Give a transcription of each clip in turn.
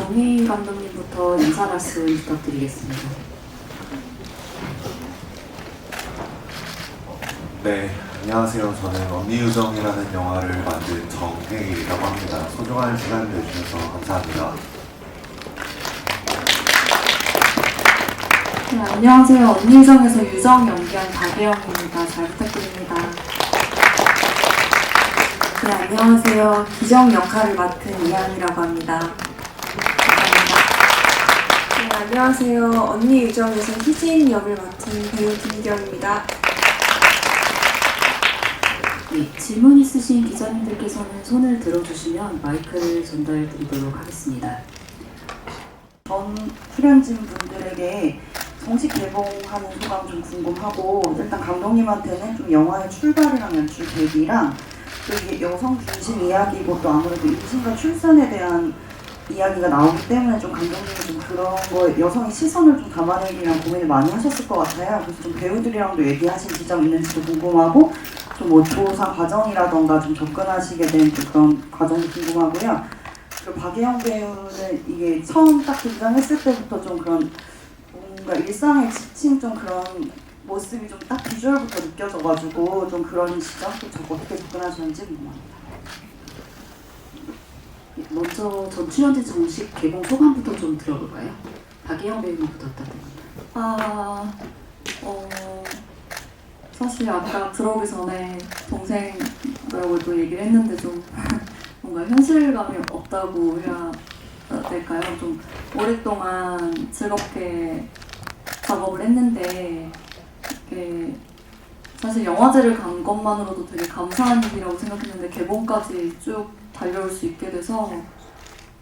정희 감독님부터 인사 말씀 부탁드리겠습니다. 네, 안녕하세요. 저는 언니유정이라는 영화를 만든 정혜이라고 합니다. 소중한 시간 내주셔서 감사합니다. 네, 안녕하세요. 언니유정에서 유정 연기한 박예영입니다. 잘 부탁드립니다. 네, 안녕하세요. 기정 역할을 맡은 이한이라고 합니다. 감사합니다. 네, 안녕하세요. 언니 유정에서 희진 역을 맡은 배우 김기영입니다. 네, 질문 있으신 기자님들께서는 손을 들어주시면 마이크를 전달드리도록 하겠습니다. 전 출연진 분들에게 정식 개봉하는 소감 좀 궁금하고, 일단 감독님한테는 좀 영화의 출발이랑 연출 계기랑 또 이게 여성 중심 이야기고 또 아무래도 임신과 출산에 대한 이야기가 나오기 때문에 좀 감독님이 좀 그런 거에 여성의 시선을 좀 담아내기랑 고민을 많이 하셨을 것 같아요. 그래서 좀 배우들이랑도 얘기하신 지점 있는지도 궁금하고, 좀 뭐 조사 과정이라던가 좀 접근하시게 된 그런 과정도 궁금하고요. 그리고 박예영 배우는 이게 처음 딱 등장했을 때부터 좀 그런 뭔가 일상에 지친 좀 그런 모습이 좀 딱 비주얼부터 느껴져가지고 좀 그런 시점도 좀 어떻게 접근하셨는지 궁금합니다. 먼저 전 출연진 정식 개봉 소감부터 좀 들어볼까요? 박예영 배우님부터 부탁드립니다. 사실 아까 들어오기 전에 동생이라고 또 얘기를 했는데 좀 뭔가 현실감이 없다고 해야 될까요? 좀 오랫동안 즐겁게 작업을 했는데 이게 사실 영화제를 간 것만으로도 되게 감사한 일이라고 생각했는데 개봉까지 쭉 달려올 수 있게 돼서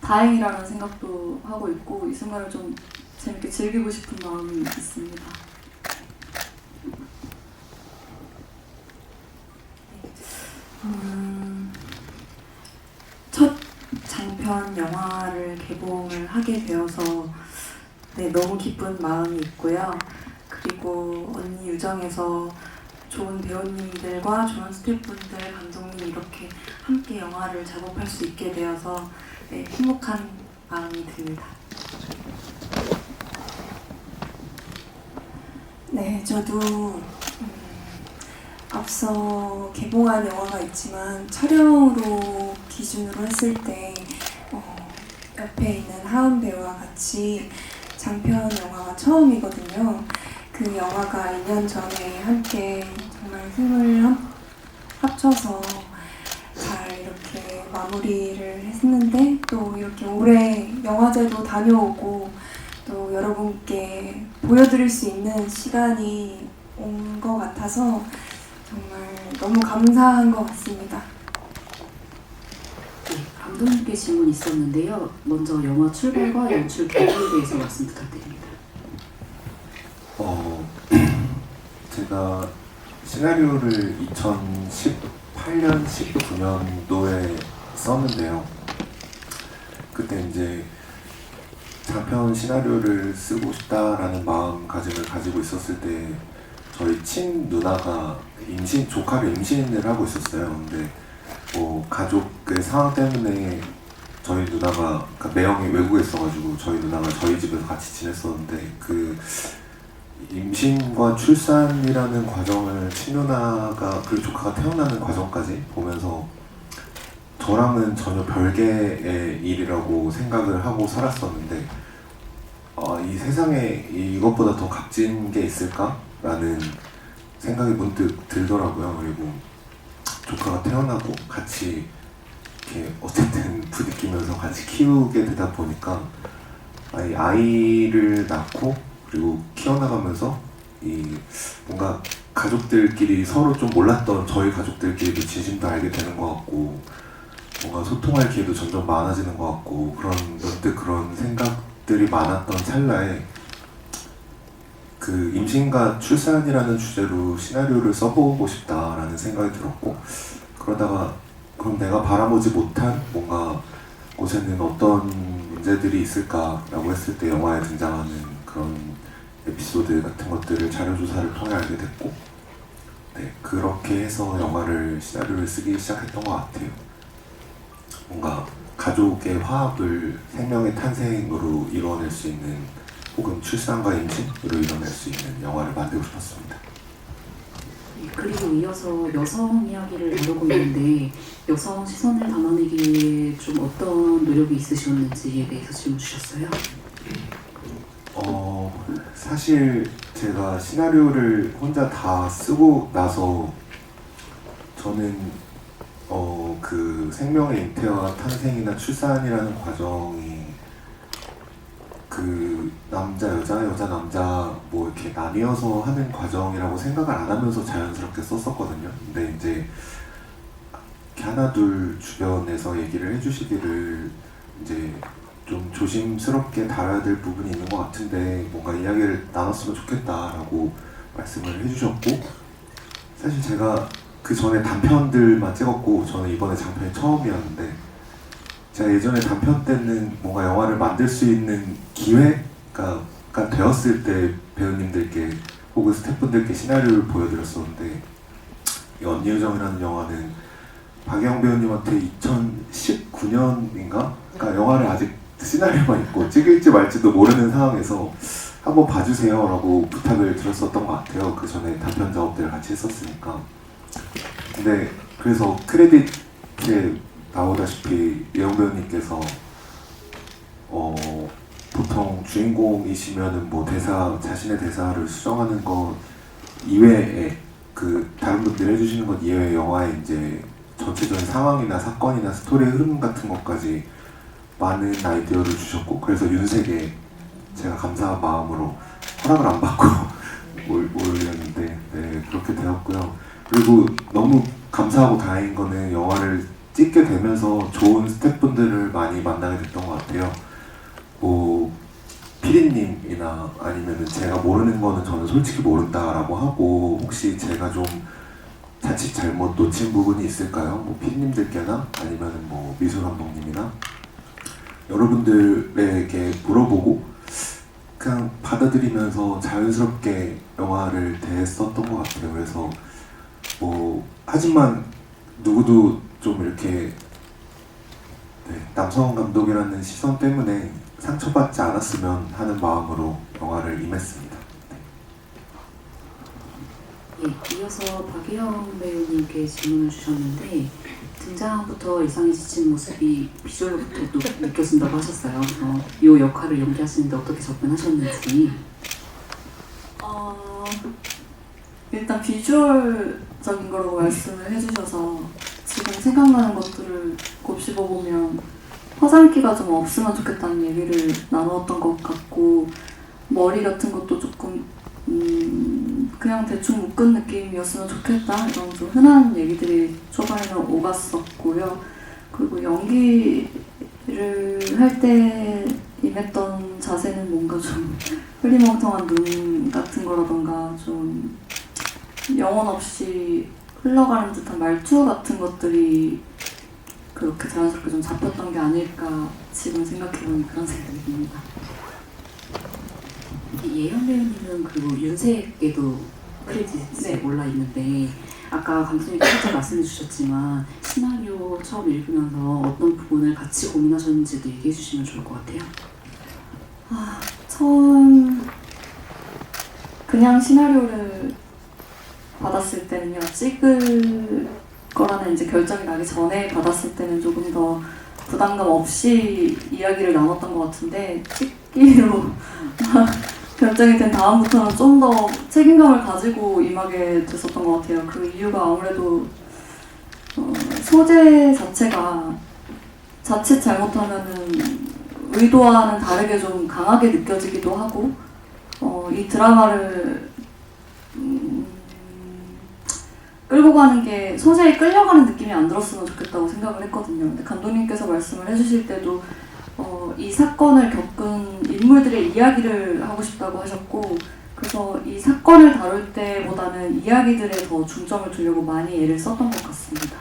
다행이라는 생각도 하고 있고 이 순간을 좀 재밌게 즐기고 싶은 마음이 있습니다. 첫 장편 영화를 개봉을 하게 되어서 너무 기쁜 마음이 있고요. 그리고 언니 유정에서 좋은 배우님들과 좋은 스태프분들, 감독님 이렇게 함께 영화를 작업할 수 있게 되어서 행복한 마음이 듭니다. 네, 저도 앞서 개봉한 영화가 있지만 촬영으로 기준으로 했을 때 옆에 있는 하은 배우와 같이 장편 영화가 처음이거든요. 그 영화가 2년 전에 함께 정말 힘을 합쳐서 잘 이렇게 마무리를 했는데 또 이렇게 올해 영화제도 다녀오고 또 여러분께 보여드릴 수 있는 시간이 온 것 같아서 정말 너무 감사한 것 같습니다. 네, 감독님께 질문 있었는데요. 먼저 영화 출발과 연출 계기에 대해서 말씀 부탁드립니다. 제가 시나리오를 2018년, 19년도에 썼는데요. 그때 이제 장편 시나리오를 쓰고 싶다라는 마음가짐을 가지고 있었을 때 저희 친누나가 조카를 임신을 하고 있었어요. 근데 가족의 상황 때문에 저희 누나가, 그러니까 매형이 외국에 있어가지고 저희 누나가 저희 집에서 같이 지냈었는데 그 임신과 출산이라는 과정을 친누나가, 그리고 조카가 태어나는 과정까지 보면서 저랑은 전혀 별개의 일이라고 생각을 하고 살았었는데 이 세상에 이것보다 더 값진 게 있을까라는 생각이 문득 들더라고요. 그리고 조카가 태어나고 같이 이렇게 어쨌든 부딪히면서 같이 키우게 되다 보니까 아이를 낳고 그리고 키워나가면서 뭔가 가족들끼리 서로 좀 몰랐던 저희 가족들끼리도 진심도 알게 되는 것 같고 뭔가 소통할 기회도 점점 많아지는 것 같고 문득 그런 생각들이 많았던 찰나에 그 임신과 출산이라는 주제로 시나리오를 써보고 싶다라는 생각이 들었고, 그러다가 그럼 내가 바라보지 못한 뭔가 곳에는 어떤 문제들이 있을까라고 했을 때 영화에 등장하는 그런 에피소드 같은 것들을 자료조사를 통해 알게 됐고, 그렇게 해서 영화를 시나리오를 쓰기 시작했던 것 같아요. 뭔가 가족의 화합을 생명의 탄생으로 이루어낼 수 있는 혹은 출산과 임신으로 이뤄낼 수 있는 영화를 만들고 싶었습니다. 네, 그리고 이어서 여성 이야기를 다루고 있는데 여성 시선을 담아내기 위해 좀 어떤 노력이 있으셨는지에 대해서 질문 주셨어요. 사실 제가 시나리오를 혼자 다 쓰고 나서 저는 그 생명의 잉태와 탄생이나 출산이라는 과정이 그 남자 여자 여자 남자 뭐 이렇게 나뉘어서 하는 과정이라고 생각을 안 하면서 자연스럽게 썼었거든요. 근데 이제 이렇게 하나 둘 주변에서 얘기를 해주시기를 이제 좀 조심스럽게 다뤄야 될 부분이 있는 것 같은데 뭔가 이야기를 나눴으면 좋겠다라고 말씀을 해주셨고, 사실 제가 그 전에 단편들만 찍었고 저는 이번에 장편이 처음이었는데 제가 예전에 단편 때는 뭔가 영화를 만들 수 있는 기회가 되었을 때 배우님들께 혹은 스태프분들께 시나리오를 보여드렸었는데 이 언니 요정이라는 영화는 박예영 배우님한테 2019년인가? 그러니까 영화를 아직 시나리오만 있고 찍을지 말지도 모르는 상황에서 한번 봐주세요 라고 부탁을 드렸었던 것 같아요. 그 전에 단편 작업들을 같이 했었으니까. 근데 그래서 크레딧에 나오다시피 예영 배우님께서 보통 주인공이시면은 뭐 자신의 대사를 수정하는 것 이외에 그 다른 분들이 해주시는 것 이외에 영화의 이제 전체적인 상황이나 사건이나 스토리의 흐름 같은 것까지 많은 아이디어를 주셨고, 그래서 윤색에 제가 감사한 마음으로 허락을 안 받고 올렸는데 네, 그렇게 되었고요. 그리고 너무 감사하고 다행인 거는 영화를 찍게 되면서 좋은 스태프분들을 많이 만나게 됐던 것 같아요. 뭐 피디님이나 아니면은 제가 모르는 거는 저는 솔직히 모른다라고 하고 혹시 제가 좀 자칫 잘못 놓친 부분이 있을까요? 뭐 피디님들께나 아니면은 뭐 미술 감독님이나 여러분들에게 물어보고 그냥 받아들이면서 자연스럽게 영화를 대했었던 것 같아요. 그래서 뭐 하지만 누구도 좀 이렇게 남성 감독이라는 시선 때문에 상처받지 않았으면 하는 마음으로 영화를 임했습니다. 예, 이어서 박예영 배우님께 질문을 주셨는데 등장부터 일상에 지친 모습이 비주얼부터 느껴진다고 하셨어요. 이 역할을 연기하시는데 어떻게 접근하셨는지. 일단 비주얼적인 거라고 말씀을 해주셔서 지금 생각나는 것들을 곱씹어보면 화장기가 좀 없으면 좋겠다는 얘기를 나누었던 것 같고, 머리 같은 것도 조금 그냥 대충 묶은 느낌이었으면 좋겠다, 이런 좀 흔한 얘기들이 초반에는 오갔었고요. 그리고 연기를 할 때 임했던 자세는 뭔가 좀 흐리멍텅한 눈 같은 거라던가 좀 영혼 없이 흘러가는 듯한 말투 같은 것들이 그렇게 자연스럽게 좀 잡혔던 게 아닐까 지금 생각해보니 그런 생각이 듭니다. 예영 배우님은 그리고 윤색에도 크레딧에 올라 있는데 아까 감독님께서 살짝 말씀해 주셨지만 시나리오 처음 읽으면서 어떤 부분을 같이 고민하셨는지도 얘기해 주시면 좋을 것 같아요. 처음 그냥 시나리오를 받았을 때는요, 찍을 거라는 이제 결정이 나기 전에 받았을 때는 조금 더 부담감 없이 이야기를 나눴던 것 같은데 찍기로 결정이 된 다음부터는 좀 더 책임감을 가지고 임하게 됐었던 것 같아요. 그 이유가 아무래도 소재 자체가 자칫 잘못하면은 의도와는 다르게 좀 강하게 느껴지기도 하고, 이 드라마를 끌고 가는 게 소재에 끌려가는 느낌이 안 들었으면 좋겠다고 생각을 했거든요. 근데 감독님께서 말씀을 해주실 때도 이 사건을 겪은 인물들의 이야기를 하고 싶다고 하셨고, 그래서 이 사건을 다룰 때보다는 이야기들에 더 중점을 두려고 많이 애를 썼던 것 같습니다.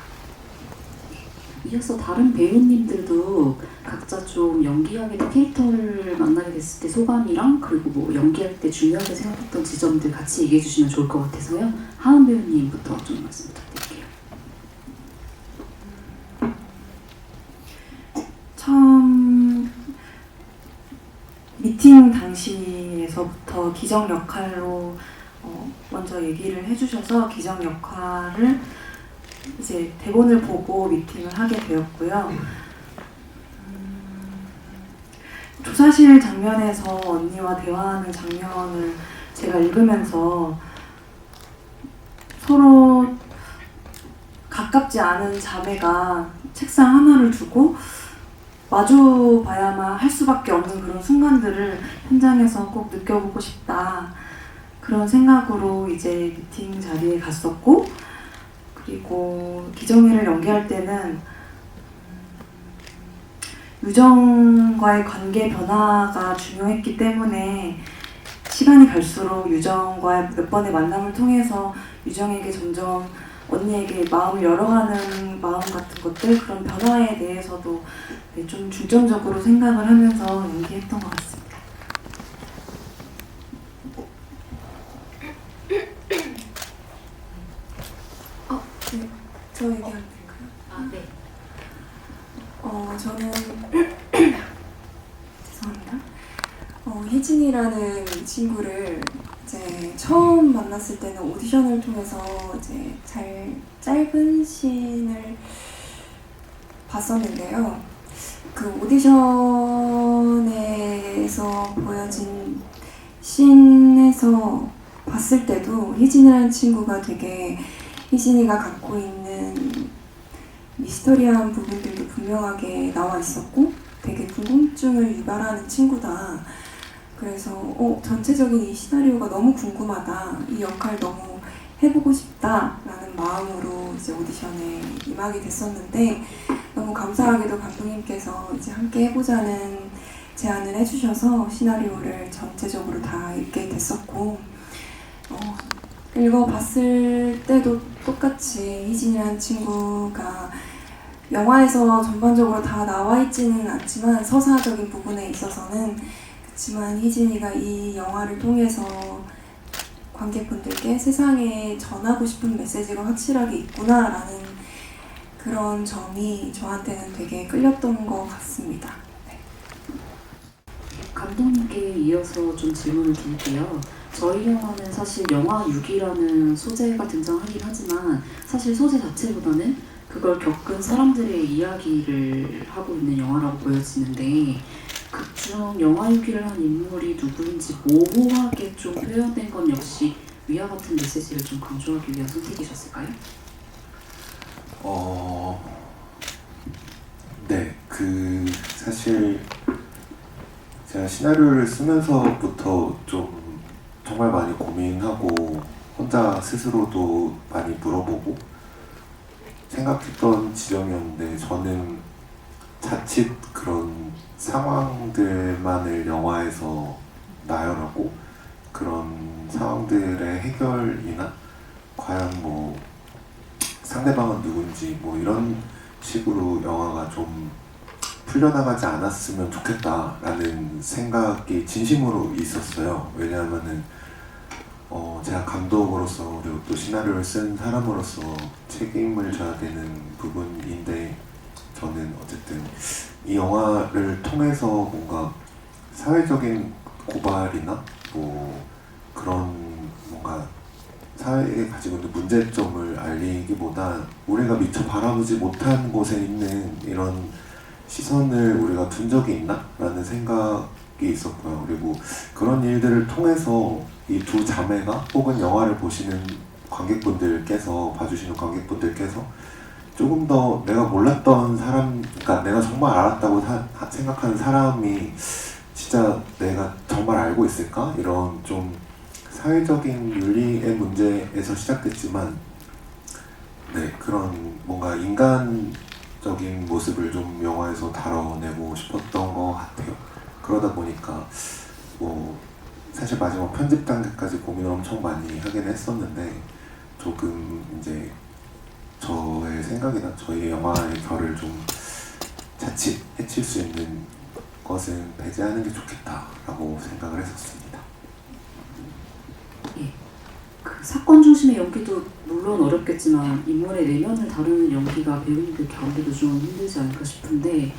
이어서 다른 배우님들도 각자 좀 연기하게 된 캐릭터를 만나게 됐을 때 소감이랑 그리고 뭐 연기할 때 중요하게 생각했던 지점들 같이 얘기해 주시면 좋을 것 같아서요. 하은 배우님부터 좀 말씀 부탁드릴게요. 촬영 당시에서부터 기정 역할로 먼저 얘기를 해주셔서 기정 역할을 이제 대본을 보고 미팅을 하게 되었고요. 조사실 장면에서 언니와 대화하는 장면을 제가 읽으면서 서로 가깝지 않은 자매가 책상 하나를 두고 마주 봐야만 할 수밖에 없는 그런 순간들을 현장에서 꼭 느껴보고 싶다. 그런 생각으로 이제 미팅 자리에 갔었고, 그리고 기정이를 연기할 때는 유정과의 관계 변화가 중요했기 때문에 시간이 갈수록 유정과의 몇 번의 만남을 통해서 유정에게 점점 언니에게 마음을 열어가는 마음 같은 것들, 그런 변화에 대해서도 네, 좀 중점적으로 생각을 하면서 연기했던 것 같습니다. 네, 저 얘기하면 될까요? 아, 네. 저는 죄송합니다. 희진이라는 친구를 이제 처음 만났을 때는 오디션을 통해서 이제 짧은 씬을 봤었는데요. 그 오디션에서 보여진 씬에서 봤을 때도 희진이라는 친구가 되게 희진이가 갖고 있는 미스터리한 부분들도 분명하게 나와 있었고 되게 궁금증을 유발하는 친구다. 그래서 전체적인 이 시나리오가 너무 궁금하다. 이 역할 너무 해보고 싶다라는 마음으로 이제 오디션에 임하게 됐었는데 너무 감사하게도 감독님께서 이제 함께 해보자는 제안을 해주셔서 시나리오를 전체적으로 다 읽게 됐었고 읽어봤을 때도 똑같이 희진이라는 친구가 영화에서 전반적으로 다 나와 있지는 않지만 서사적인 부분에 있어서는 그렇지만 희진이가 이 영화를 통해서 관객분들께 세상에 전하고 싶은 메시지가 확실하게 있구나라는 그런 점이 저한테는 되게 끌렸던 것 같습니다. 네. 감독님께 이어서 좀 질문을 드릴게요. 저희 영화는 사실 영화 6이라는 소재가 등장하긴 하지만 사실 소재 자체보다는 그걸 겪은 사람들의 이야기를 하고 있는 영화라고 보여지는데 극중 영화 6위를 한 인물이 누구인지 모호하게 좀 표현된 건 역시 위와 같은 메시지를 좀 강조하기 위한 선택이셨을까요? 네, 사실 제가 시나리오를 쓰면서부터 좀 정말 많이 고민하고 혼자 스스로도 많이 물어보고 생각했던 지점이었는데 저는 자칫 그런 상황들만을 영화에서 나열하고 그런 상황들의 해결이나 과연 뭐 상대방은 누군지 뭐 이런 식으로 영화가 좀 풀려나가지 않았으면 좋겠다라는 생각이 진심으로 있었어요. 왜냐하면은 제가 감독으로서 그리고 또 시나리오를 쓴 사람으로서 책임을 져야 되는 부분인데 저는 어쨌든 이 영화를 통해서 뭔가 사회적인 고발이나 뭐 그런 뭔가 사회에 가지고 있는 문제점을 알리기보다 우리가 미처 바라보지 못한 곳에 있는 이런 시선을 우리가 둔 적이 있나? 라는 생각이 있었고요. 그리고 그런 일들을 통해서 이 두 자매가 혹은 영화를 보시는 관객분들께서 봐주시는 관객분들께서 조금 더 내가 몰랐던 사람, 그러니까 내가 정말 알았다고 생각하는 사람이 진짜 내가 정말 알고 있을까? 이런 좀 사회적인 윤리의 문제에서 시작됐지만 네, 그런 뭔가 인간적인 모습을 좀 영화에서 다뤄내고 싶었던 것 같아요. 그러다 보니까 뭐 사실 마지막 편집 단계까지 고민을 엄청 많이 하긴 했었는데 조금 이제 저의 생각이나 저희 영화의 결을 좀 자칫 해칠 수 있는 것은 배제하는 게 좋겠다라고 생각을 했었습니다. 예. 그 사건 중심의 연기도 물론 어렵겠지만 인물의 내면을 다루는 연기가 배우님들 가운데도 좀 힘들지 않을까 싶은데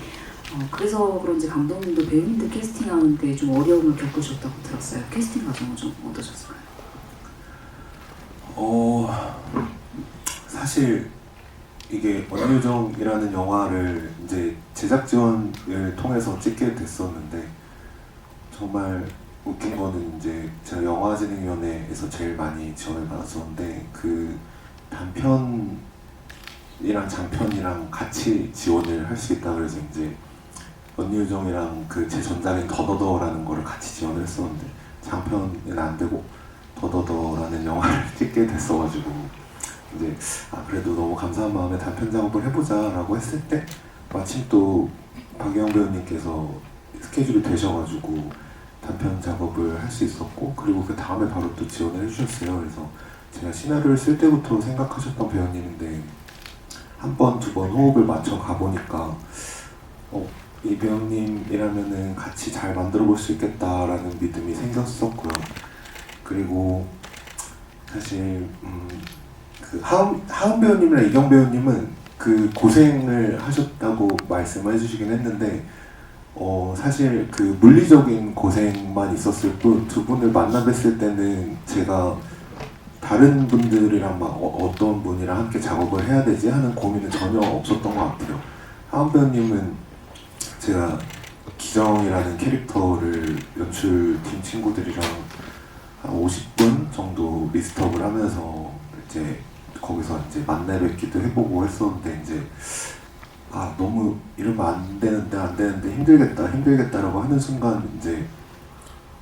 그래서 그런지 감독님도 배우님들 캐스팅하는데 좀 어려움을 겪으셨다고 들었어요. 캐스팅 과정은 좀 어떠셨을까요? 사실 이게 원유정이라는 영화를 이제 제작 지원을 통해서 찍게 됐었는데 정말 웃긴 거는 이제 제가 영화진흥위원회에서 제일 많이 지원을 받았었는데 그 단편이랑 장편이랑 같이 지원을 할 수 있다 그래서 이제 원유정이랑 그 제 전작인 더더더라는 거를 같이 지원을 했었는데 장편은 안 되고 더더더라는 영화를 찍게 됐어가지고 이제 그래도 너무 감사한 마음에 단편 작업을 해보자라고 했을 때 마침 또 박유영 배우님께서 스케줄이 되셔가지고 단편 작업을 할 수 있었고 그리고 그 다음에 바로 또 지원을 해주셨어요. 그래서 제가 시나리오를 쓸 때부터 생각하셨던 배우님인데 한 번, 두 번 호흡을 맞춰 가보니까 이 배우님이라면은 같이 잘 만들어 볼 수 있겠다라는 믿음이 생겼었고요. 그리고 사실 그 하은 배우님이랑 이경 배우님은 그 고생을 하셨다고 말씀을 해주시긴 했는데 사실 그 물리적인 고생만 있었을 뿐 두 분을 만나 뵀을 때는 제가 다른 분들이랑 막 어떤 분이랑 함께 작업을 해야 되지 하는 고민은 전혀 없었던 것 같아요. 하은 배우님은 제가 기정이라는 캐릭터를 연출팀 친구들이랑 한 50분 정도 리스트업을 하면서 이제 거기서 이제 만나 뵙기도 해보고 했었는데 이제 너무 이러면 안 되는데 힘들겠다라고 하는 순간 이제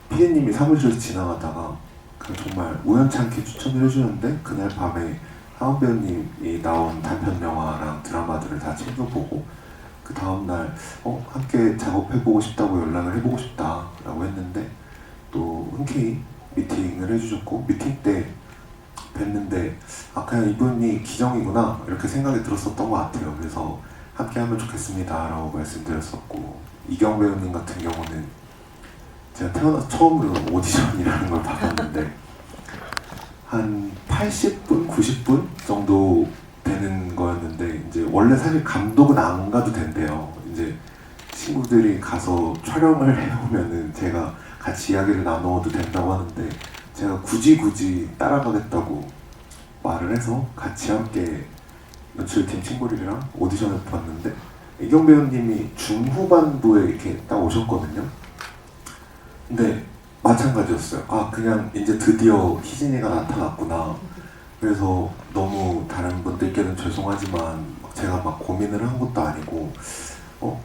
피디님이 사무실에서 지나가다가 그냥 정말 우연찮게 추천을 해주는데 그날 밤에 하은 배우님이 나온 단편 영화랑 드라마들을 다 챙겨보고 그 다음날 함께 작업해보고 싶다고 연락을 해보고 싶다라고 했는데 또 흔쾌히 미팅을 해주셨고 미팅 때 뵀는데 그냥 이분이 기정이구나 이렇게 생각이 들었었던 것 같아요. 그래서 함께 하면 좋겠습니다 라고 말씀드렸었고 이경 배우님 같은 경우는 제가 태어나서 처음으로 오디션이라는 걸 받았는데 한 80분, 90분 정도 되는 거였는데 이제 원래 사실 감독은 안 가도 된대요. 이제 친구들이 가서 촬영을 해오면은 제가 같이 이야기를 나누어도 된다고 하는데 제가 굳이 따라가겠다고 말을 해서 같이 함께 연출팀 친구들이랑 오디션을 봤는데 이경 배우님이 중후반부에 이렇게 딱 오셨거든요. 근데 마찬가지였어요. 그냥 이제 드디어 희진이가 나타났구나. 그래서 너무 다른 분들께는 죄송하지만 제가 막 고민을 한 것도 아니고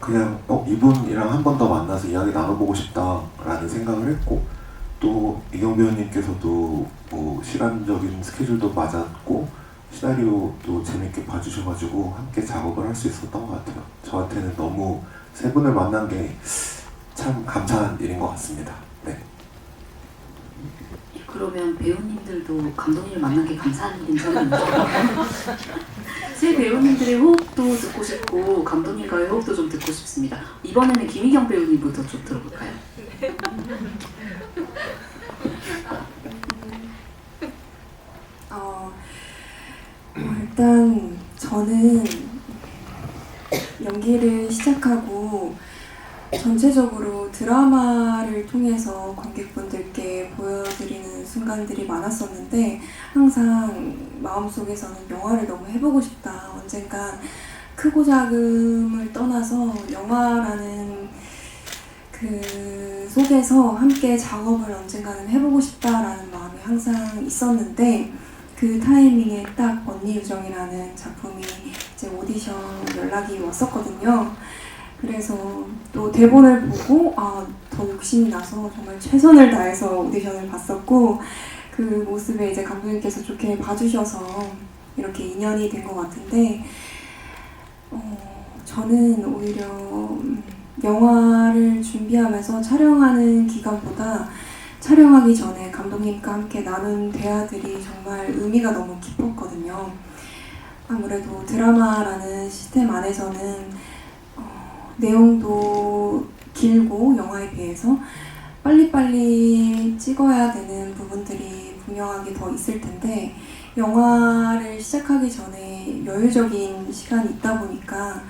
그냥 이분이랑 한 번 더 만나서 이야기 나눠보고 싶다라는 생각을 했고 또 이경 배우님께서도 뭐 시간적인 스케줄도 맞았고 시나리오도 재밌게 봐주셔가지고 함께 작업을 할 수 있었던 것 같아요. 저한테는 너무 세 분을 만난 게 참 감사한 일인 것 같습니다. 네. 그러면 배우님들도 감독님을 만난 게 감사한 일인 점인가요? 새 배우님들의 호흡도 듣고 싶고 감독님과의 호흡도 좀 듣고 싶습니다. 이번에는 김희경 배우님부터 좀 들어볼까요? 일단 저는 연기를 시작하고 전체적으로 드라마를 통해서 관객분들께 보여드리는 순간들이 많았었는데 항상 마음속에서는 영화를 너무 해보고 싶다. 언젠간 크고 작음을 떠나서 영화라는 그 속에서 함께 작업을 언젠가는 해보고 싶다라는 마음이 항상 있었는데 그 타이밍에 딱 언니 유정이라는 작품이 이제 오디션 연락이 왔었거든요. 그래서 또 대본을 보고 더 욕심이 나서 정말 최선을 다해서 오디션을 봤었고 그 모습에 이제 감독님께서 좋게 봐주셔서 이렇게 인연이 된 것 같은데 저는 오히려 영화를 준비하면서 촬영하는 기간보다 촬영하기 전에 감독님과 함께 나눈 대화들이 정말 의미가 너무 깊었거든요. 아무래도 드라마라는 시스템 안에서는 내용도 길고 영화에 비해서 빨리빨리 찍어야 되는 부분들이 분명하게 더 있을 텐데 영화를 시작하기 전에 여유적인 시간이 있다 보니까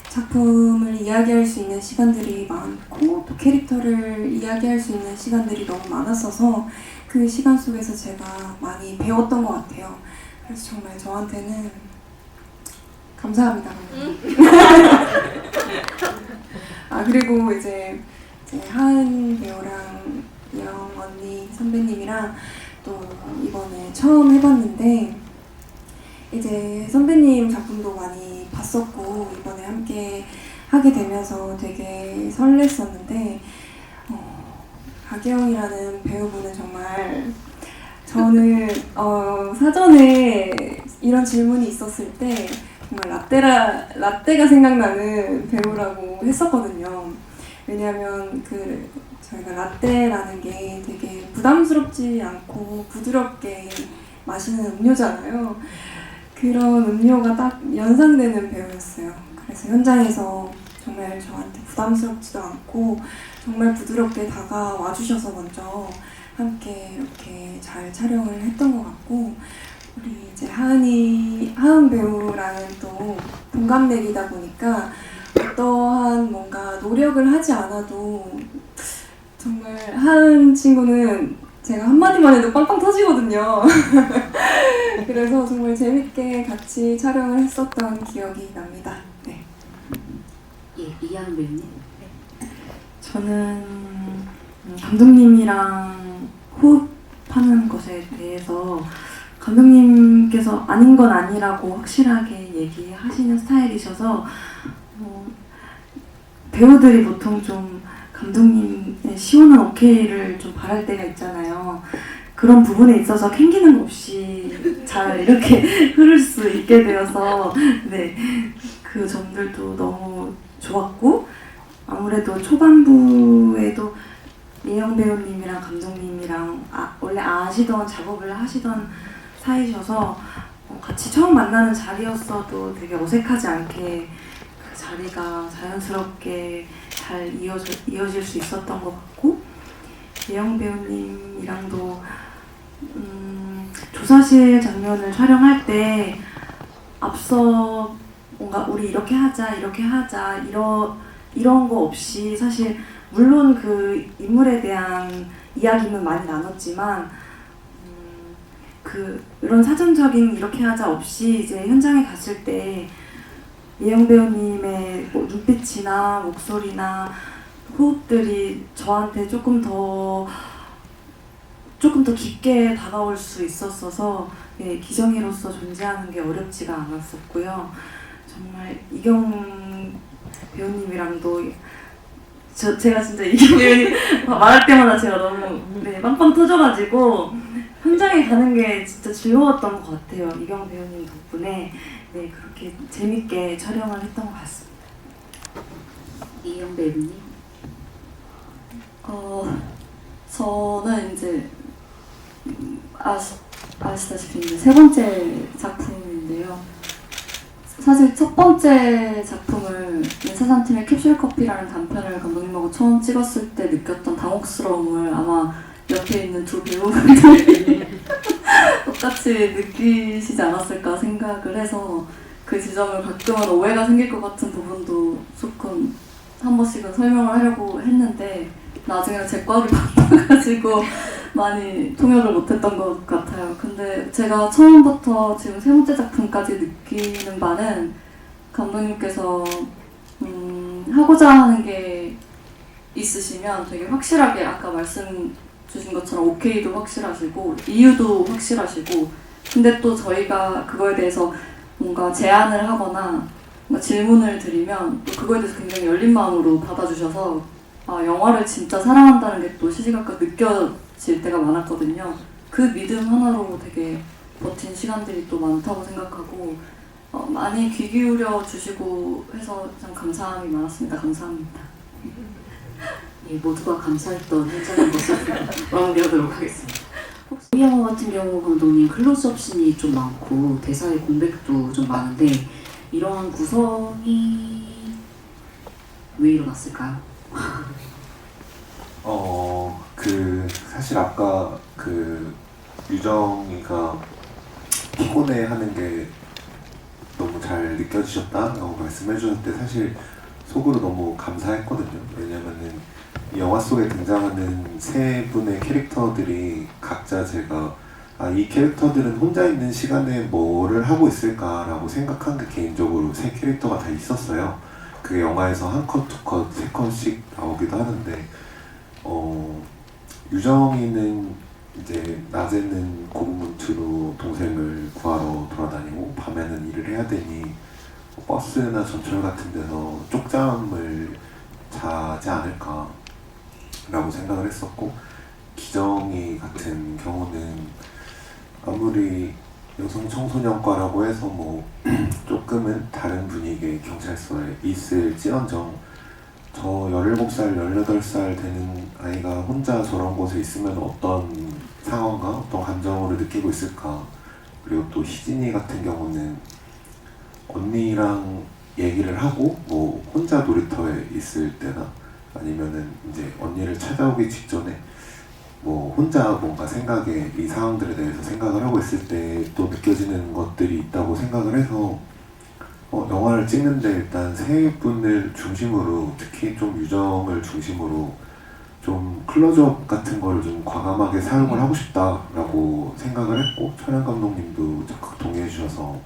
작품을 이야기할 수 있는 시간들이 많고 또 캐릭터를 이야기할 수 있는 시간들이 너무 많았어서 그 시간 속에서 제가 많이 배웠던 것 같아요. 그래서 정말 저한테는 감사합니다. 아 그리고 이제 하은 배우랑 영 언니 선배님이랑 또 이번에 처음 해봤는데 이제 선배님 작품도 많이 봤었고 이번에 함께 하게 되면서 되게 설렜었는데 박예영이라는 배우분은 정말 저는 사전에 이런 질문이 있었을 때 정말 라떼가 생각나는 배우라고 했었거든요. 왜냐하면 저희가 라떼라는 게 되게 부담스럽지 않고 부드럽게 마시는 음료잖아요. 그런 음료가 딱 연상되는 배우였어요. 그래서 현장에서 정말 저한테 부담스럽지도 않고 정말 부드럽게 다가와 주셔서 먼저 함께 이렇게 잘 촬영을 했던 것 같고 우리 이제 하은 배우랑은 또 동갑내기다 보니까 어떠한 뭔가 노력을 하지 않아도 정말 하은 친구는 제가 한마디만 해도 빵빵 터지거든요. 그래서 정말 재밌게 같이 촬영을 했었던 기억이 납니다. 네. 예, 이하은 배우님. 저는 감독님이랑 호흡하는 것에 대해서 감독님께서 아닌 건 아니라고 확실하게 얘기하시는 스타일이셔서 배우들이 보통 좀 감독님의 시원한 오케이를 좀 바랄 때가 있잖아요. 그런 부분에 있어서 캥기는 거 없이 잘 이렇게 흐를 수 있게 되어서 네, 그 점들도 너무 좋았고 아무래도 초반부에도 예영 배우님이랑 감독님이랑 원래 아시던 작업을 하시던 사이셔서 같이 처음 만나는 자리였어도 되게 어색하지 않게 그 자리가 자연스럽게 잘 이어질 수 있었던 것 같고 예영 배우님이랑도 조사실 장면을 촬영할 때 앞서 뭔가 우리 이렇게 하자 이런 거 없이 사실 물론 그 인물에 대한 이야기는 많이 나눴지만 이런 사전적인 이렇게 하자 없이 이제 현장에 갔을 때 예영 배우님의 뭐 눈빛이나 목소리나 호흡들이 저한테 조금 더 깊게 다가올 수 있었어서 예, 기정이로서 존재하는 게 어렵지가 않았었고요. 정말 이경 배우님이랑도 제가 진짜 이경 배우님 말할 때마다 제가 너무 빵빵 터져가지고 현장에 가는 게 진짜 즐거웠던 것 같아요. 이경 배우님 덕분에 네, 그렇게 재밌게 촬영을 했던 것 같습니다. 이영 배우님. 저는 이제 아시다시피 이제 세 번째 작품인데요. 사실 첫 번째 작품을 사산팀의 캡슐커피라는 단편을 감독님하고 처음 찍었을 때 느꼈던 당혹스러움을 아마 옆에 있는 두 배우분들이 똑같이 느끼시지 않았을까 생각을 해서 그 지점을 가끔은 오해가 생길 것 같은 부분도 조금 한 번씩은 설명을 하려고 했는데 나중에는 제 꽉이 바빠가지고 많이 통역을 못했던 것 같아요. 근데 제가 처음부터 지금 세 번째 작품까지 느끼는 바는 감독님께서 하고자 하는 게 있으시면 되게 확실하게 아까 말씀 주신 것처럼 오케이도 확실하시고 이유도 확실하시고 근데 또 저희가 그거에 대해서 뭔가 제안을 하거나 뭔가 질문을 드리면 또 그거에 대해서 굉장히 열린 마음으로 받아주셔서 영화를 진짜 사랑한다는 게 또 시시각각 느껴질 때가 많았거든요. 그 믿음 하나로 되게 버틴 시간들이 또 많다고 생각하고 많이 귀 기울여 주시고 해서 참 감사함이 많았습니다. 감사합니다. 예, 모두가 감사했던 현장의 모습을 마무리하도록 하겠습니다. 이 영화 같은 경우 감독님 클로즈업 씬이 좀 많고 대사의 공백도 좀 많은데 이러한 구성이 왜 일어났을까요? 사실 아까 유정이가 피곤해하는 게 너무 잘 느껴지셨다라고 말씀해 주셨을 때 사실 속으로 너무 감사했거든요. 왜냐면은 이 영화 속에 등장하는 세 분의 캐릭터들이 각자 제가 이 캐릭터들은 혼자 있는 시간에 뭐를 하고 있을까라고 생각한 게 개인적으로 세 캐릭터가 다 있었어요. 그게 영화에서 한 컷, 두 컷, 세 컷씩 나오기도 하는데 유정이는 이제 낮에는 고군분투로 동생을 구하러 돌아다니고 밤에는 일을 해야 되니 버스나 전철 같은 데서 쪽잠을 자지 않을까 라고 생각을 했었고, 기정이 같은 경우는 아무리 여성 청소년과라고 해서 뭐 조금은 다른 분위기의 경찰서에 있을지언정 저 17살, 18살 되는 아이가 혼자 저런 곳에 있으면 어떤 상황과 어떤 감정을 느끼고 있을까. 그리고 또 희진이 같은 경우는 언니랑 얘기를 하고 뭐 혼자 놀이터에 있을 때나 아니면은 이제 언니를 찾아오기 직전에 뭐 혼자 뭔가 생각에 이 상황들에 대해서 생각을 하고 있을 때 또 느껴지는 것들이 있다고 생각을 해서 영화를 찍는데 일단 세 분을 중심으로, 특히 좀 유정을 중심으로 좀 클로즈업 같은 걸 좀 과감하게 사용을 하고 싶다라고 생각을 했고, 촬영 감독님도 적극 동의해 주셔서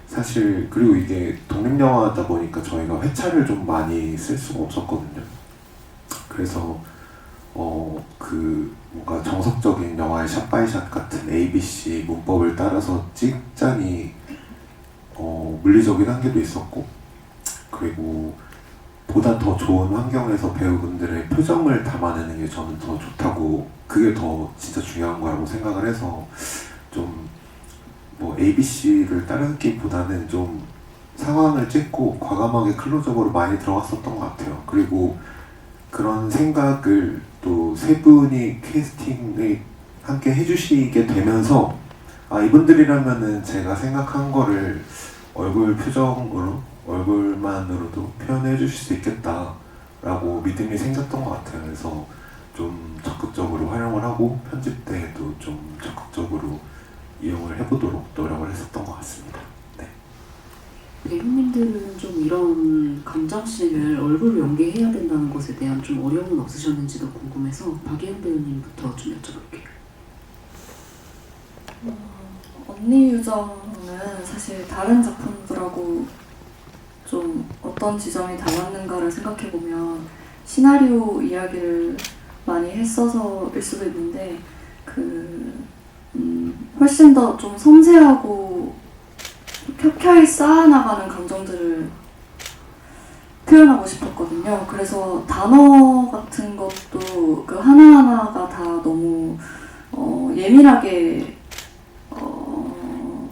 사실, 그리고 이게 독립영화다 보니까 저희가 회차를 좀 많이 쓸 수가 없었거든요. 그래서 뭔가 정석적인 영화의 샷바이샷 같은 ABC 문법을 따라서 찍자니 물리적인 한계도 있었고, 그리고 보다 더 좋은 환경에서 배우분들의 표정을 담아내는 게 저는 더 좋다고, 그게 더 진짜 중요한 거라고 생각을 해서 좀 뭐 ABC를 따르기보다는 좀 상황을 찍고 과감하게 클로즈업으로 많이 들어갔었던 것 같아요. 그리고 그런 생각을 또 세 분이 캐스팅을 함께 해주시게 되면서 이분들이라면은 제가 생각한 거를 얼굴 표정으로, 얼굴만으로도 표현해 주실 수 있겠다라고 믿음이 생겼던 것 같아요. 그래서 좀 적극적으로 활용을 하고 편집 때에도 좀 적극적으로 이용을 해보도록 노력을 했었던 것 같습니다. 네. 배우님들은 좀 이런 감정씬을 얼굴로 연기해야 된다는 것에 대한 좀 어려움은 없으셨는지도 궁금해서 박예은 배우님부터 좀 여쭤볼게요. 언니 유정은 사실 다른 작품들하고 좀 어떤 지점이 달랐는가를 생각해보면 시나리오 이야기를 많이 했어서일 수도 있는데 훨씬 더 좀 섬세하고 켜켜이 쌓아나가는 감정들을 표현하고 싶었거든요. 그래서 단어 같은 것도 그 하나하나가 다 너무 예민하게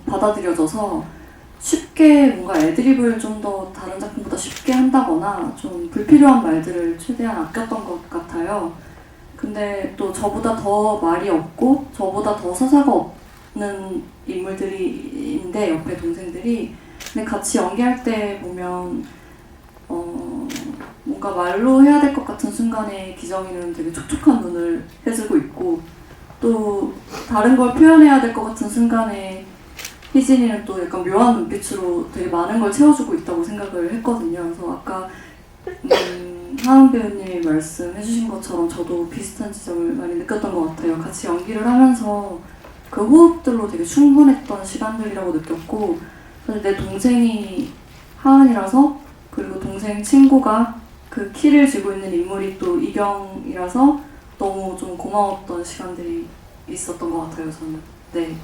받아들여져서 쉽게 뭔가 애드립을 좀 더 다른 작품보다 쉽게 한다거나 좀 불필요한 말들을 최대한 아꼈던 것 같아요. 근데 또 저보다 더 말이 없고 저보다 더 서사가 없는 인물들인데 옆에 동생들이, 근데 같이 연기할 때 보면 뭔가 말로 해야 될 것 같은 순간에 기정이는 되게 촉촉한 눈을 해주고 있고, 또 다른 걸 표현해야 될 것 같은 순간에 희진이는 또 약간 묘한 눈빛으로 되게 많은 걸 채워주고 있다고 생각을 했거든요. 그래서 아까 하은 배우님이 말씀해주신 것처럼 저도 비슷한 지점을 많이 느꼈던 것 같아요. 같이 연기를 하면서 그 호흡들로 되게 충분했던 시간들이라고 느꼈고, 사실 내 동생이 하은이라서, 그리고 동생 친구가 그 키를 쥐고 있는 인물이 또 이경이라서 너무 좀 고마웠던 시간들이 있었던 것 같아요, 저는. 네.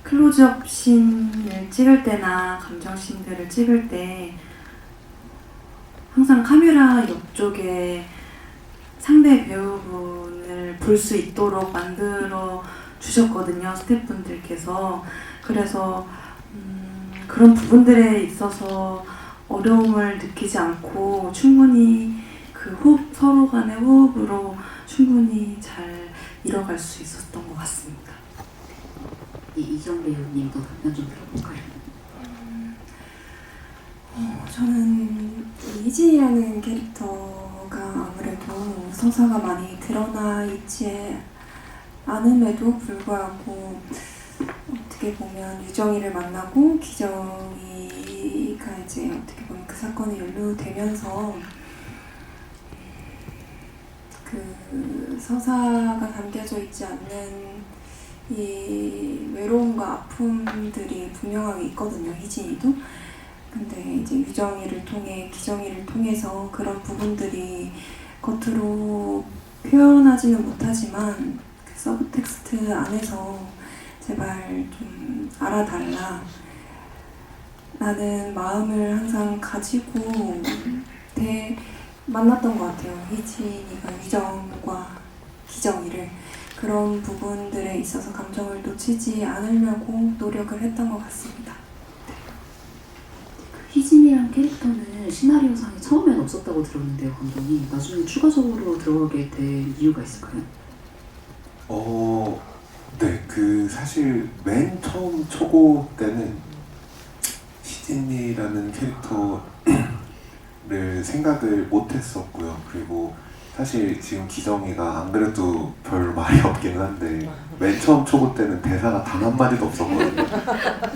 클로즈업 씬을 찍을 때나 감정 씬들을 찍을 때 항상 카메라 옆쪽에 상대 배우분을 볼 수 있도록 만들어 주셨거든요, 스태프분들께서. 그래서 그런 부분들에 있어서 어려움을 느끼지 않고 충분히 그 호흡, 서로 간의 호흡으로 충분히 잘 이뤄갈 수 있었던 것 같습니다. 이경 배우님도 답변 좀 들어볼까요? 저는 이 희진이라는 캐릭터가 아무래도 서사가 많이 드러나 있지 않음에도 불구하고 어떻게 보면 유정이를 만나고 기정이가 이제 어떻게 보면 그 사건이 연루되면서 그 서사가 담겨져 있지 않는 이 외로움과 아픔들이 분명하게 있거든요, 희진이도. 근데 이제 유정이를 통해 기정이를 통해서 그런 부분들이 겉으로 표현하지는 못하지만 그 서브텍스트 안에서 제발 좀 알아달라 라는 마음을 항상 가지고 만났던 것 같아요. 희진이가 유정과 기정이를 그런 부분들에 있어서 감정을 놓치지 않으려고 노력을 했던 것 같습니다. 희진이란 캐릭터는 시나리오상에 처음엔 없었다고 들었는데요, 감독님. 나중에 추가적으로 들어가게 된 이유가 있을까요? 네, 사실 맨 처음 초고 때는 희진이라는 캐릭터를 생각을 못 했었고요. 그리고 사실 지금 기정이가 안 그래도 별 말이 없긴 한데 맨 처음 초고 때는 대사가 단 한마디도 없었거든요.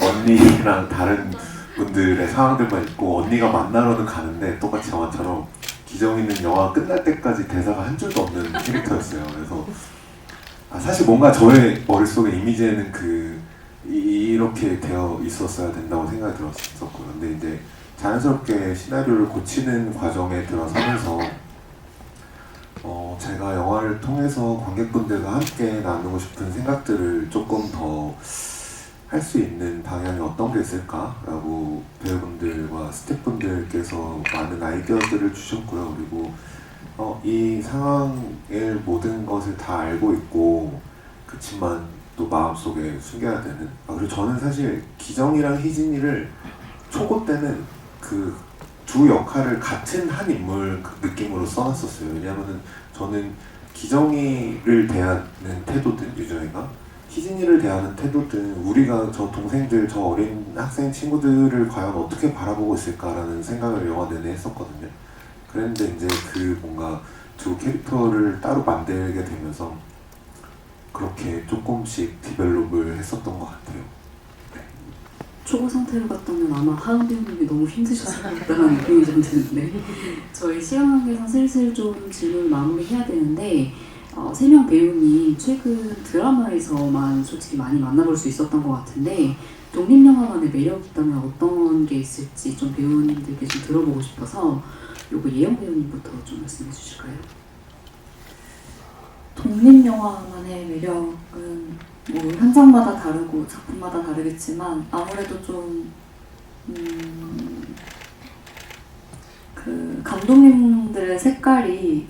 언니랑 다른 분들의 상황들만 있고 언니가 만나러는 가는데 똑같이 영화처럼 기정이는 영화 끝날 때까지 대사가 한 줄도 없는 캐릭터였어요. 그래서 사실 뭔가 저의 머릿속에 이미지에는 이렇게 되어 있었어야 된다고 생각이 들었었고요. 근데 이제 자연스럽게 시나리오를 고치는 과정에 들어서면서 제가 영화를 통해서 관객분들과 함께 나누고 싶은 생각들을 조금 더 할 수 있는 방향이 어떤 게 있을까라고 배우분들과 스태프분들께서 많은 아이디어들을 주셨고요. 그리고 이 상황의 모든 것을 다 알고 있고 그치만 또 마음속에 숨겨야 되는 그리고 저는 사실 기정이랑 희진이를 초고 때는 그 두 역할을 같은 한 인물 느낌으로 써놨었어요. 왜냐하면 저는 기정이를 대하는 태도든 유정이가 희진이를 대하는 태도든 우리가 저 동생들, 저 어린 학생 친구들을 과연 어떻게 바라보고 있을까라는 생각을 영화 내내 했었거든요. 그런데 이제 뭔가 두 캐릭터를 따로 만들게 되면서 그렇게 조금씩 디벨롭을 했었던 것 같아요. 초고 상태로 갔다면 아마 하은 배우님이 너무 힘드셨을 것 같다는 느낌이 좀 드는데 저희 시간관계상 슬슬 좀 질문을 마무리해야 되는데 3명 배우님 최근 드라마에서만 솔직히 많이 만나볼 수 있었던 것 같은데 독립영화만의 매력이 있다면 어떤 게 있을지 좀 배우님들께 좀 들어보고 싶어서 요거 예영 배우님부터 좀 말씀해 주실까요? 독립영화만의 매력은 뭐 현장마다 다르고 작품마다 다르겠지만 아무래도 좀 그 감독님들의 색깔이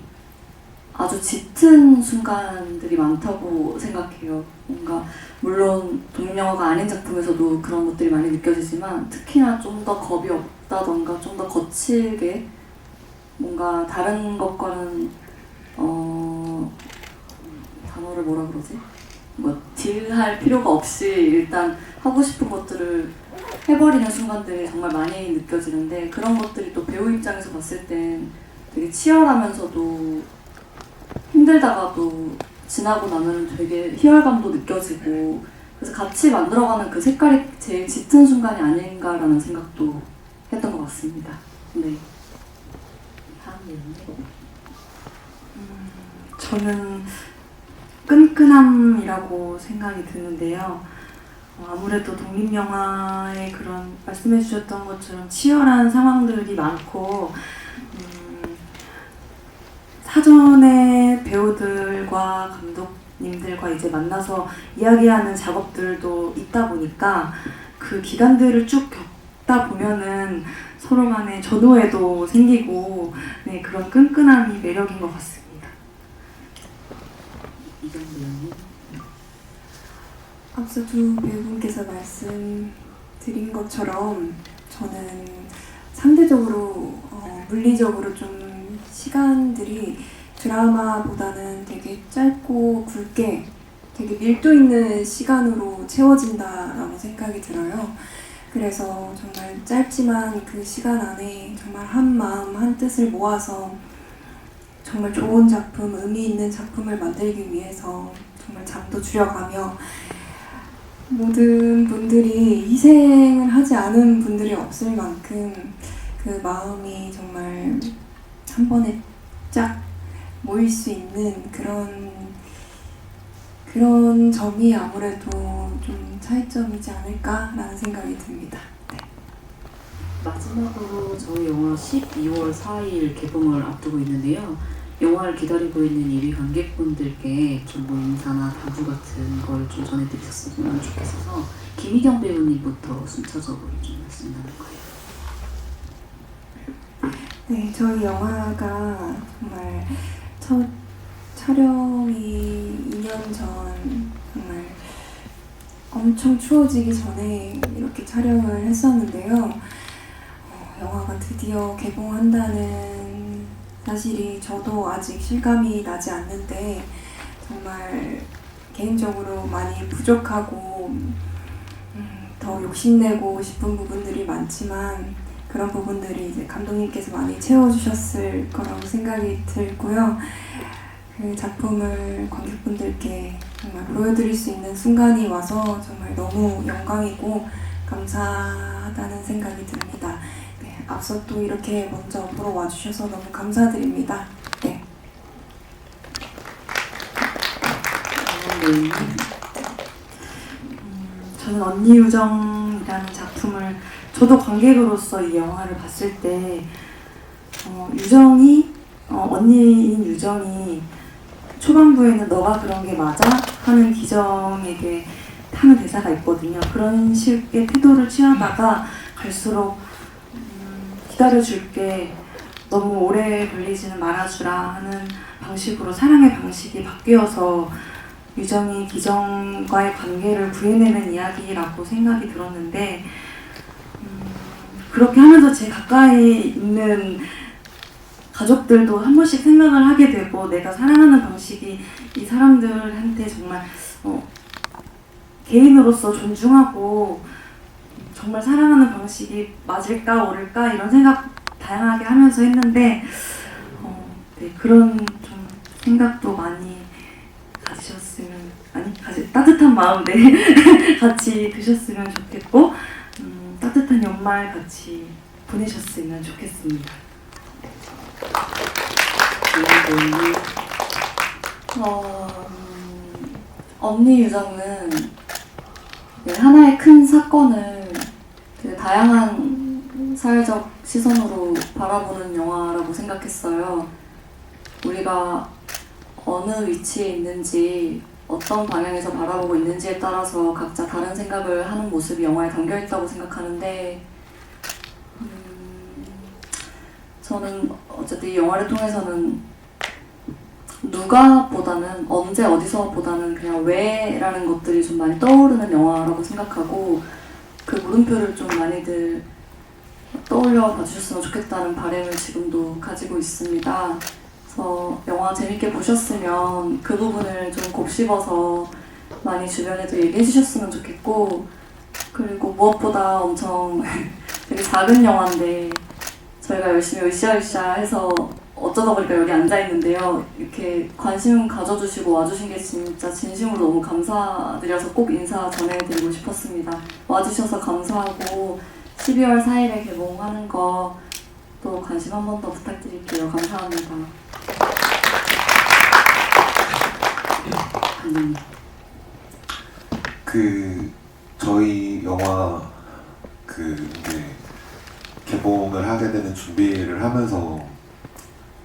아주 짙은 순간들이 많다고 생각해요. 뭔가 물론 독립영화가 아닌 작품에서도 그런 것들이 많이 느껴지지만 특히나 좀 더 겁이 없다던가 좀 더 거칠게 뭔가 다른 것과는 단어를 뭐라 그러지? 뭐 딜할 필요가 없이 일단 하고 싶은 것들을 해버리는 순간들이 정말 많이 느껴지는데 그런 것들이 또 배우 입장에서 봤을 땐 되게 치열하면서도 힘들다가도 지나고 나면 되게 희열감도 느껴지고 그래서 같이 만들어가는 그 색깔이 제일 짙은 순간이 아닌가라는 생각도 했던 것 같습니다. 네. 저는 끈끈함이라고 생각이 드는데요. 아무래도 독립영화의 그런 말씀해 주셨던 것처럼 치열한 상황들이 많고 사전에 배우들과 감독님들과 이제 만나서 이야기하는 작업들도 있다 보니까 그 기간들을 쭉 겪다 보면은 서로 간에 전오해도 생기고 네, 그런 끈끈함이 매력인 것 같습니다. 앞서 두 배우분께서 말씀드린 것처럼 저는 상대적으로 물리적으로 좀 시간들이 드라마보다는 되게 짧고 굵게 되게 밀도 있는 시간으로 채워진다라고 생각이 들어요. 그래서 정말 짧지만 그 시간 안에 정말 한 마음 한 뜻을 모아서 정말 좋은 작품, 의미 있는 작품을 만들기 위해서 정말 잠도 줄여가며 모든 분들이 희생을 하지 않은 분들이 없을 만큼 그 마음이 정말 한 번에 쫙 모일 수 있는 그런 점이 아무래도 좀 차이점이지 않을까라는 생각이 듭니다. 네. 마지막으로 저희 영화 12월 4일 개봉을 앞두고 있는데요. 영화를 기다리고 있는 예비 관객분들께 좀 뭐 인사나 당부 같은 걸 좀 전해드렸으면 좋겠어서 김희경 배우님부터 순차적으로 좀 말씀 나눌까요? 네, 저희 영화가 정말 첫 촬영이 2년 전 정말 엄청 추워지기 전에 이렇게 촬영을 했었는데요. 영화가 드디어 개봉한다는 사실이 저도 아직 실감이 나지 않는데 정말 개인적으로 많이 부족하고 더 욕심내고 싶은 부분들이 많지만 그런 부분들이 이제 감독님께서 많이 채워주셨을 거라고 생각이 들고요. 그 작품을 관객분들께 정말 보여드릴 수 있는 순간이 와서 정말 너무 영광이고 감사하다는 생각이 듭니다. 네, 앞서 또 이렇게 먼저 보러 와주셔서 너무 감사드립니다. 네. 저는 언니 유정이라는 작품을 저도 관객으로서 이 영화를 봤을 때 유정이 언니인 유정이 초반부에는 너가 그런 게 맞아? 하는 기정에게 하는 대사가 있거든요. 그런 식의 태도를 취하다가 갈수록 기다려줄게, 너무 오래 걸리지는 말아주라 하는 방식으로 사랑의 방식이 바뀌어서 유정이 기정과의 관계를 구해내는 이야기라고 생각이 들었는데 그렇게 하면서 제 가까이 있는 가족들도 한 번씩 생각을 하게 되고 내가 사랑하는 방식이 이 사람들한테 정말 개인으로서 존중하고 정말 사랑하는 방식이 맞을까 옳을까 이런 생각 다양하게 하면서 했는데 네, 그런 좀 생각도 많이 가지셨으면 따뜻한 마음 같이 드셨으면 좋겠고 따뜻한 연말 같이 보내셨으면 좋겠습니다. 언니 유정은 하나의 큰 사건을 되게 다양한 사회적 시선으로 바라보는 영화라고 생각했어요. 우리가 어느 위치에 있는지 어떤 방향에서 바라보고 있는지에 따라서 각자 다른 생각을 하는 모습이 영화에 담겨있다고 생각하는데 저는 어쨌든 이 영화를 통해서는 누가보다는 언제 어디서보다는 그냥 왜라는 것들이 좀 많이 떠오르는 영화라고 생각하고 그 물음표를 좀 많이들 떠올려 봐주셨으면 좋겠다는 바람을 지금도 가지고 있습니다. 그래서 영화 재밌게 보셨으면 그 부분을 좀 곱씹어서 많이 주변에도 얘기해 주셨으면 좋겠고 그리고 무엇보다 엄청 되게 작은 영화인데 저희가 열심히 으쌰으쌰 해서 어쩌다 보니까 여기 앉아있는데요. 이렇게 관심 가져주시고 와주신 게 진짜 진심으로 너무 감사드려서 꼭 인사 전해드리고 싶었습니다. 와주셔서 감사하고 12월 4일에 개봉하는 거 또 관심 한 번 더 부탁드릴게요. 감사합니다. 저희 영화 이제 개봉을 하게 되는 준비를 하면서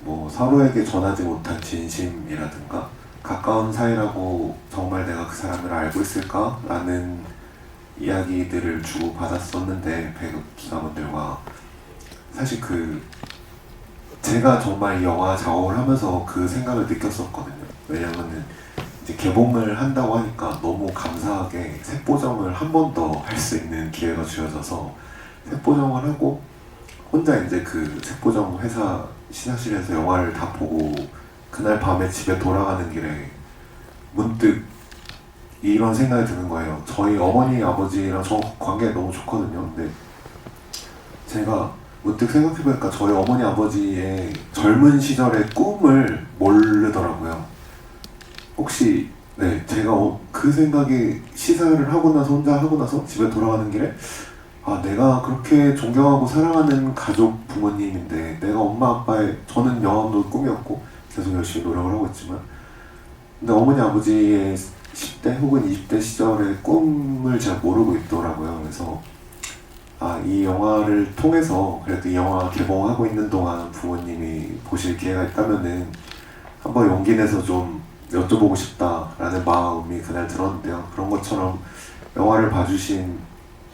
뭐 서로에게 전하지 못한 진심이라든가 가까운 사이라고 정말 내가 그 사람을 알고 있을까? 라는 이야기들을 주고 받았었는데 기자분들과 사실 제가 정말 이 영화 작업을 하면서 그 생각을 느꼈었거든요. 왜냐면은 이제 개봉을 한다고 하니까 너무 감사하게 색보정을 한 번 더 할 수 있는 기회가 주어져서 색보정을 하고 혼자 이제 그 색보정 회사 시사실에서 영화를 다 보고 그날 밤에 집에 돌아가는 길에 문득 이런 생각이 드는 거예요. 저희 어머니 아버지랑 저 관계가 너무 좋거든요. 근데 제가 문득 생각해보니까 저희 어머니 아버지의 젊은 시절의 꿈을 모르더라고요. 혹시 네, 제가 그 생각이 시사를 하고 나서 혼자 하고 나서 집에 돌아가는 길에 아, 내가 그렇게 존경하고 사랑하는 가족 부모님인데 내가 엄마 아빠의 저는 영화도 꿈이었고 계속 열심히 노력을 하고 있지만 근데 어머니 아버지의 10대 혹은 20대 시절의 꿈을 잘 모르고 있더라고요. 그래서 아, 이 영화를 통해서 그래도 이 영화 개봉하고 있는 동안 부모님이 보실 기회가 있다면은 한번 용기 내서 좀 여쭤보고 싶다라는 마음이 그날 들었는데요. 그런 것처럼 영화를 봐주신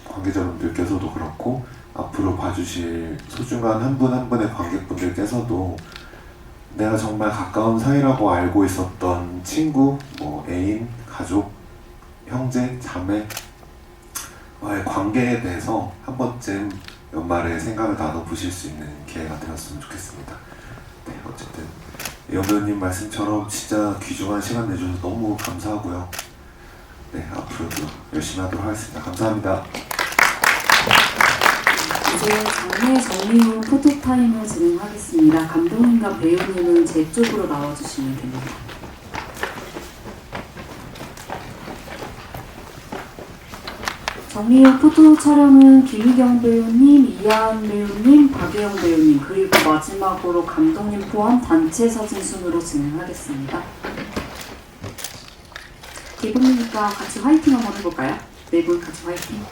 관계자분들께서도 그렇고 앞으로 봐주실 소중한 한 분 한 분의 관객분들께서도 내가 정말 가까운 사이라고 알고 있었던 친구, 뭐 애인, 가족, 형제, 자매와의 관계에 대해서 한 번쯤 연말에 생각을 나눠보실 수 있는 기회가 되었으면 좋겠습니다. 네, 어쨌든 여배우님 말씀처럼 진짜 귀중한 시간 내주셔서 너무 감사하고요. 네, 앞으로도 열심히 하도록 하겠습니다. 감사합니다. 이제 장례 정리 후 포토타임을 진행하겠습니다. 감독님과 배우님은 제 쪽으로 나와주시면 됩니다. 정리 후 포토 촬영은 김희경 배우님, 이하은 배우님, 박예영 배우님, 그리고 마지막으로 감독님 포함 단체 사진 순으로 진행하겠습니다. 기분이니까 같이 화이팅 한번 해볼까요? 네 분 같이 화이팅!